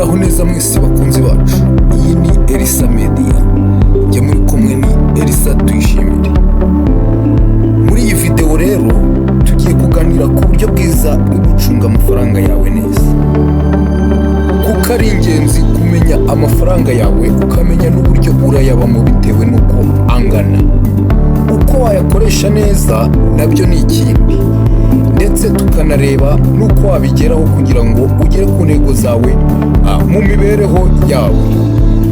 muraho neza mwese bakunzi bacu. Iyi ni Elisa Media, njye muri kumwe ni Elisa Tuyishimire. Muri iyi video rero tugiye kuganira ku buryo bwiza bwo gucunga amafaranga yawe neza, kuko ari ingenzi kumenya amafaranga yawe, ukamenya n'uburyo urayabamo bitewe n'uko angana. Uko wayakoresha neza nabyo ni ikindi, ndetse tukanareba n'uko wabigeraho kugira ngo ugere ku ntego zawe mu mibereho yawe.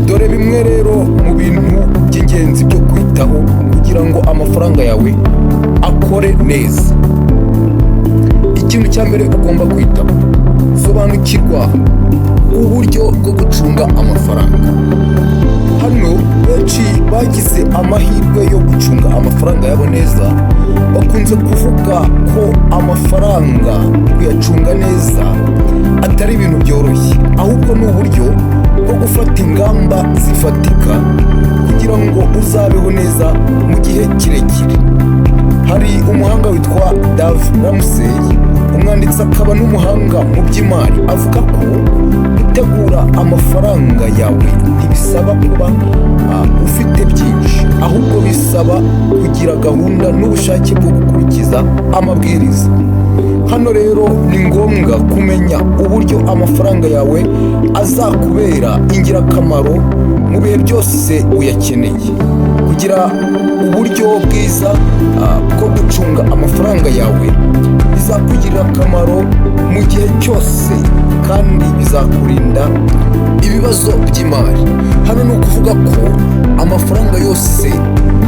Dore bimwe rero mu bintu by'ingenzi byo kwitaho kugira ngo amafaranga yawe akore neza. Ikintu cya mbere ugomba kwitaho, sobanukirwa uburyo bwo gucunga amafaranga. Hano benshi bagize amahirwe yo gucunga amafaranga yabo neza, bakunze kuvuga ko amafaranga kuyacunga neza atari ibintu byoroshye, ahubwo ni uburyo bwo gufata ingamba zifatika kugira ngo uzabeho neza mu gihe kirekire. Hari umuhanga witwa Dave Ramsey, umwanditsi akaba n'umuhanga mu by'imari, avuga ko gutegura amafaranga yawe ntibisaba kuba ufite byinshi, ahubwo bisaba kugira gahunda n'ubushake bwo gukurikiza amabwiriza. Hano rero ni ngombwa kumenya uburyo amafaranga yawe azakubera ingirakamaro mu bihe byose uyakeneye. Kugira uburyo bwiza bwo gucunga amafaranga yawe bizakugirira akamaro mu gihe cyose, kandi bizakurinda ibibazo by'imari. Hano ni ukuvuga ko amafaranga yose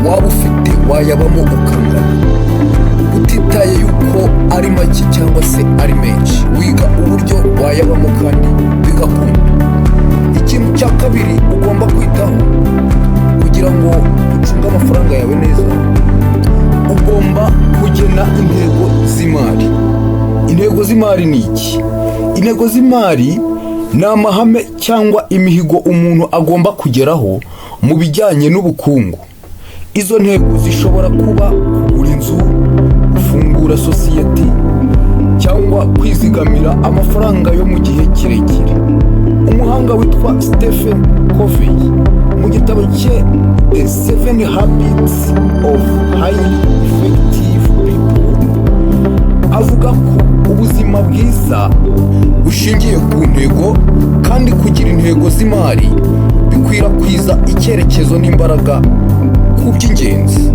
waba ufite wayabamo ukangana, utitaye yuko ari make cyangwa se ari menshi. Wiga uburyo wayabamo kandi bigakunda. Ikintu cya kabiri ugomba kwitaho kugira ngo ucunge amafaranga yawe neza, ugomba kugena intego z'imari. Intego z'imari ni iki? Intego z'imari ni amahame cyangwa imihigo umuntu agomba kugeraho mu bijyanye n'ubukungu. Izo ntego zishobora kuba kugura inzu, gufungura sosiyete, cyangwa kwizigamira amafaranga yo mu gihe kirekire. Umuhanga witwa Stephen Covey mu gitabo cye The 7 Habits of Highly Effective People avuga ko ubuzima bwiza bushingiye ku ntego, kandi kugira intego z'imari bikwirakwiza icyerekezo n'imbaraga ku by'ingenzi.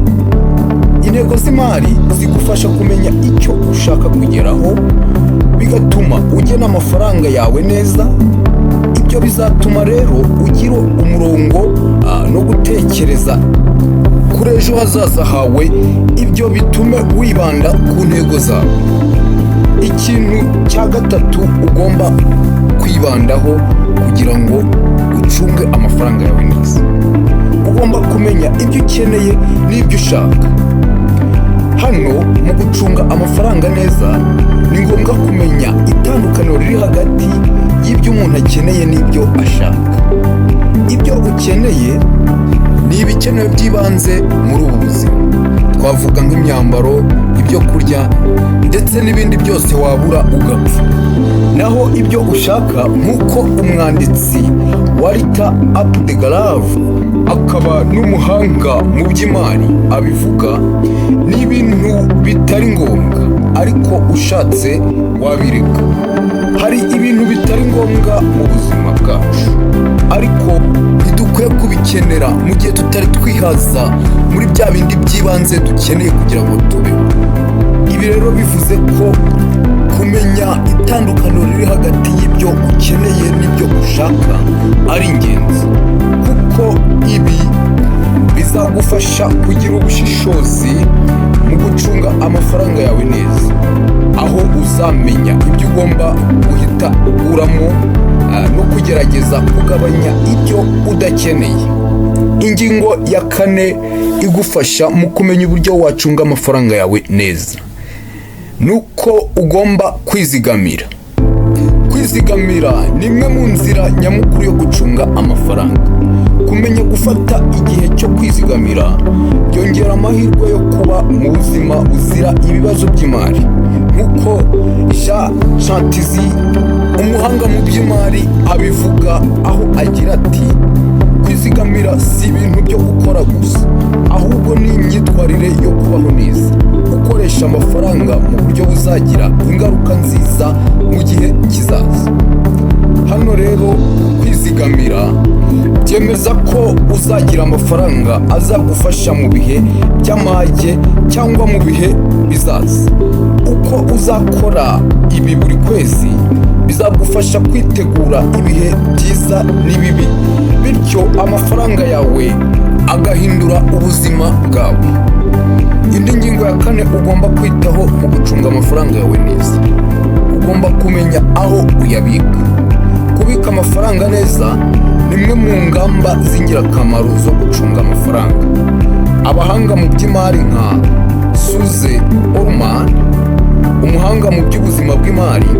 Intego z'imari zigufasha kumenya icyo ushaka kugeraho, bigatuma ugena amafaranga yawe neza. Ibyo bizatuma rero ugira umurongo no gutekereza kuri ejo hazaza hawe. Ibyo bitume wibanda ku ntego zawe. Ikintu cya gatatu ugomba kwibandaho kugira ngo ucunge amafaranga yawe neza, ugomba kumenya ibyo ukeneye n'ibyo ushaka. Hano mu gucunga amafaranga neza ni ngombwa kumenya itandukaniro riri hagati y'ibyo umuntu akeneye n'ibyo ashaka. Ibyo ukeneye ni ibikenewe by'ibanze muri ubu buzima, twavuga nk'imyambaro, ibyo kurya, ndetse n'ibindi byose wabura ugapfa. Naho ibyo ushaka, nk'uko umwanditsi Walter Apdegrave akaba n'umuhanga mu by'imari abivuga, ni ibintu bitari ngombwa ariko ushatse wabireka. Hari ibintu bitari ngombwa mu buzima bwacu, ariko ntidukwiye kubikenera mu gihe tutari twihaza muri bya bindi by'ibanze dukeneye kugira ngo tubeho. Ibi rero bivuze ko kumenya itandukaniro riri hagati y'ibyo ukeneye n'ibyo ushaka ari ingenzi, kuko ibi bizagufasha kugira ubushishozi mu gucunga amafaranga yawe neza, aho uzamenya ibyo ugomba guhita uguramo no kugerageza kugabanya ibyo udakeneye. Ingingo ya 4 igufasha mu kumenya uburyo wacunga amafaranga yawe neza nuko ugomba kwizigamira. Kwizigamira ni imwe mu nzira nyamukuru yo gucunga amafaranga. Kumenya gufata igihe cyo kwizigamira byongera amahirwe yo kuba mu buzima buzira ibibazo by'imari. nk'uko Jean Chantizi umuhanga mu by'imari abivuga, aho agira ati kwizigamira si ibintu byo gukora gusa, ahubwo ni imyitwarire yo kubaho neza, gukoresha amafaranga mu buryo buzagira ingaruka nziza mu gihe kizaza. Hano rero kwizigamira byemeza ko uzagira amafaranga azagufasha mu bihe by'amage cyangwa mu bihe bizaza. Uko uzakora ibi buri kwezi bizagufasha kwitegura ibihe byiza n'ibibi, bityo amafaranga yawe agahindura ubuzima bwawe. Indi ngingo ya kane ugomba kwitaho mu gucunga amafaranga yawe neza, ugomba kumenya aho uyabika. Kubika amafaranga neza ni imwe mu ngamba z'ingirakamaro zo gucunga amafaranga. Abahanga mu by'imari nka Suze Orman, umuhanga mu by'ubuzima bw'imari,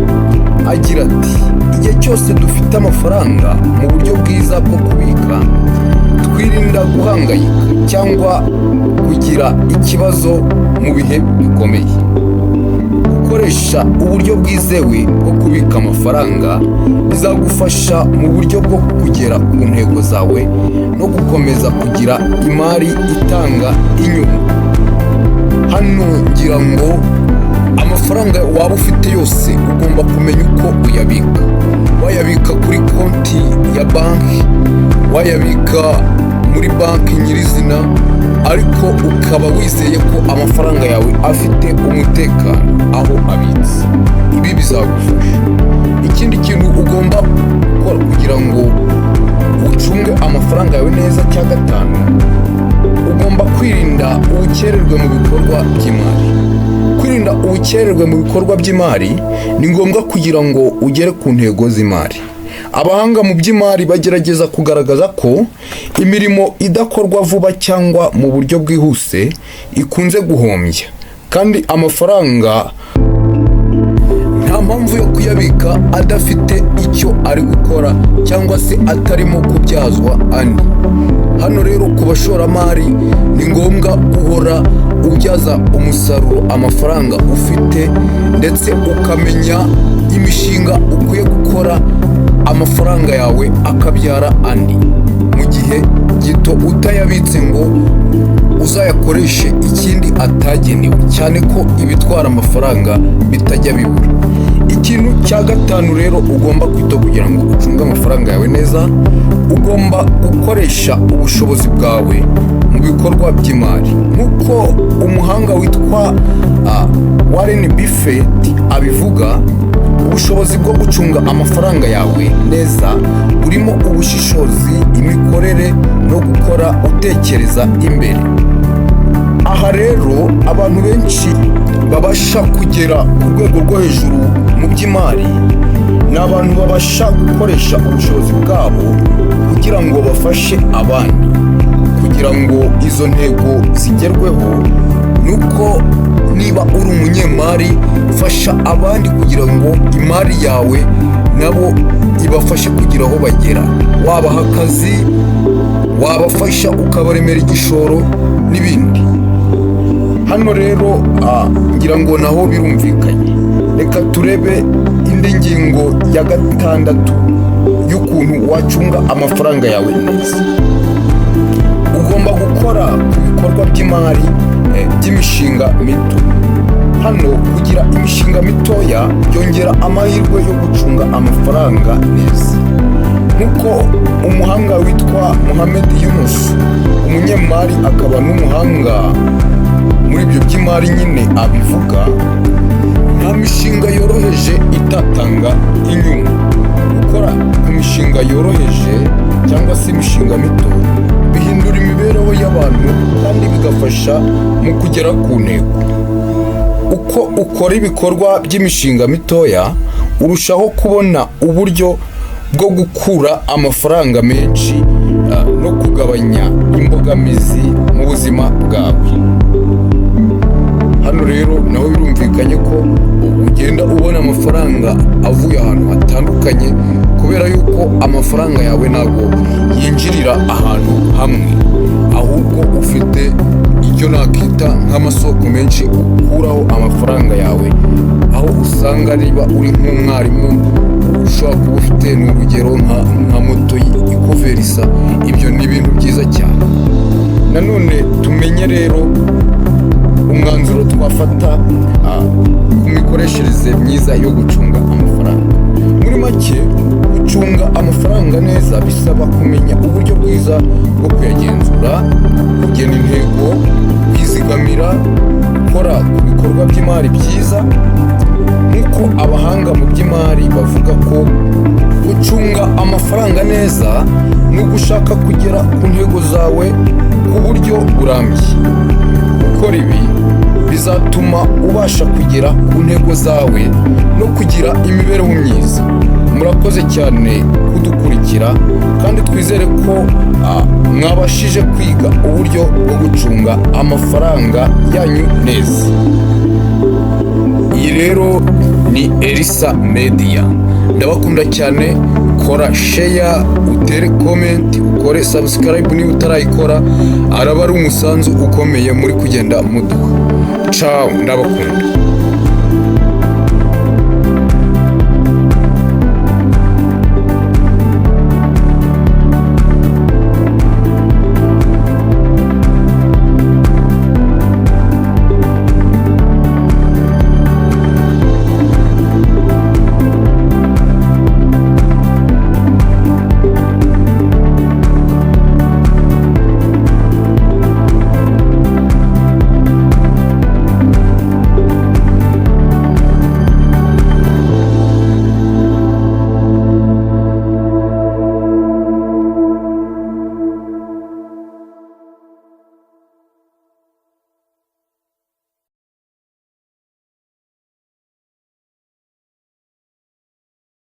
agira ati igihe cyose dufite amafaranga mu buryo bwiza bwo kubika, twirinda guhangayika cyangwa kugira ikibazo mu bihe bikomeye. Gukoresha uburyo bwizewe bwo kubika amafaranga bizagufasha mu buryo bwo kugera ku ntego zawe no gukomeza kugira imari itanga inyungu. Hano ngira ngo amafaranga waba ufite yose ugomba kumenya uko uyabika. Wayabika kuri konti ya banki, wayabika muri banki nyirizina, ariko ukaba wizeye ko amafaranga yawe afite umutekano aho abitse. Ibi bizagufasha. Ikindi kintu ugomba gukora kugira ngo ucunge amafaranga yawe neza, cya gatanu, ugomba kwirinda ubukererwe mu bikorwa by'imari. Kwirinda ubukererwe mu bikorwa by'imari ni ngombwa kugira ngo ugere ku ntego z'imari. Abahanga mu by'imari bagerageza kugaragaza ko imirimo idakorwa vuba cyangwa mu buryo bwihuse ikunze guhombya, kandi amafaranga nta mpamvu yo kuyabika adafite icyo ari gukora cyangwa se atarimo kubyazwa andi. Hano rero ku bashoramari ni ngombwa guhora ubyaza umusaruro amafaranga ufite, ndetse ukamenya imishinga ukwiye gukora amafaranga yawe akabyara andi mu gihe gito, utayabitse ngo uzayakoreshe ikindi atagenewe, cyane ko ibitwara amafaranga bitajya bibura. Ikintu cya gatanu rero ugomba kwita kugira ngo ucunge amafaranga yawe neza, ugomba gukoresha ubushobozi bwawe mu bikorwa by'imari. Nk'uko umuhanga witwa Warren Buffett abivuga, ubushobozi bwo gucunga amafaranga yawe neza burimo ubushishozi, imikorere no gukora utekereza imbere. Aha rero abantu benshi babasha kugera ku rwego rwo hejuru mu by'imari ni abantu babasha gukoresha ubushobozi bwabo kugira ngo bafashe abandi. Kugira ngo izo ntego zigerweho, nuko niba uri umunyemari, fasha abandi kugira ngo imari yawe nabo ibafashe kugira aho bagera. Wabaha akazi, wabafasha ukabaremera igishoro n'ibindi. Hano rero ngira ngo naho birumvikanye. Reka turebe indi ngingo ya gatandatu y'ukuntu wacunga amafaranga yawe neza. Ugomba gukora ku bikorwa by'imari by'imishinga mito. Hano kugira imishinga mitoya byongera amahirwe yo gucunga amafaranga neza. Nk'uko umuhanga witwa Mohamed Yunus, umunyemari akaba n'umuhanga muri ibyo by'imari nyine, abivuga, nta mishinga yoroheje itatanga inyungu. Gukora imishinga yoroheje cyangwa se imishinga mito bihindura imibereho y'abantu kandi bigafasha mu kugera ku ntego. Uko ukora ibikorwa by'imishinga mitoya, urushaho kubona uburyo bwo gukura amafaranga menshi no kugabanya imbogamizi mu buzima bwawe. Hano rero naho birumvikanye ko ugenda ubona amafaranga avuye ahantu hatandukanye, kubera yuko amafaranga yawe ntabwo yinjirira ahantu hamwe, ahubwo ufite icyo nakita nk'amasoko menshi ukuraho amafaranga yawe aho usanga niba uri nk'umwarimu ushobora kuba ufite n'urugero nka moto ikuverisa. Ibyo ni ibintu byiza cyane. Nanone tumenye rero umwanzuro twafata ku mikoreshereze myiza yo gucunga amafaranga. Muri make, gucunga amafaranga neza bisaba kumenya uburyo bwiza bwo kuyagenzura, kugena intego, kwizigamira, gukora ku bikorwa by'imari byiza. Nk'uko abahanga mu by'imari bavuga ko gucunga amafaranga neza ni ugushaka kugera ku ntego zawe ku buryo burambye. Gukora ibi bizatuma ubasha kugera ku ntego zawe no kugira imibereho myiza. Murakoze cyane kudukurikira, kandi twizere ko mwabashije kwiga uburyo bwo gucunga amafaranga yanyu neza. Iyi rero ni Elisa Media. Ndabakunda cyane. Kora share, utere comment, ukore subscribe niba utarayikora. Araba ari umusanzu ukomeye muri kugenda muduha. Ciao, ndabakunda.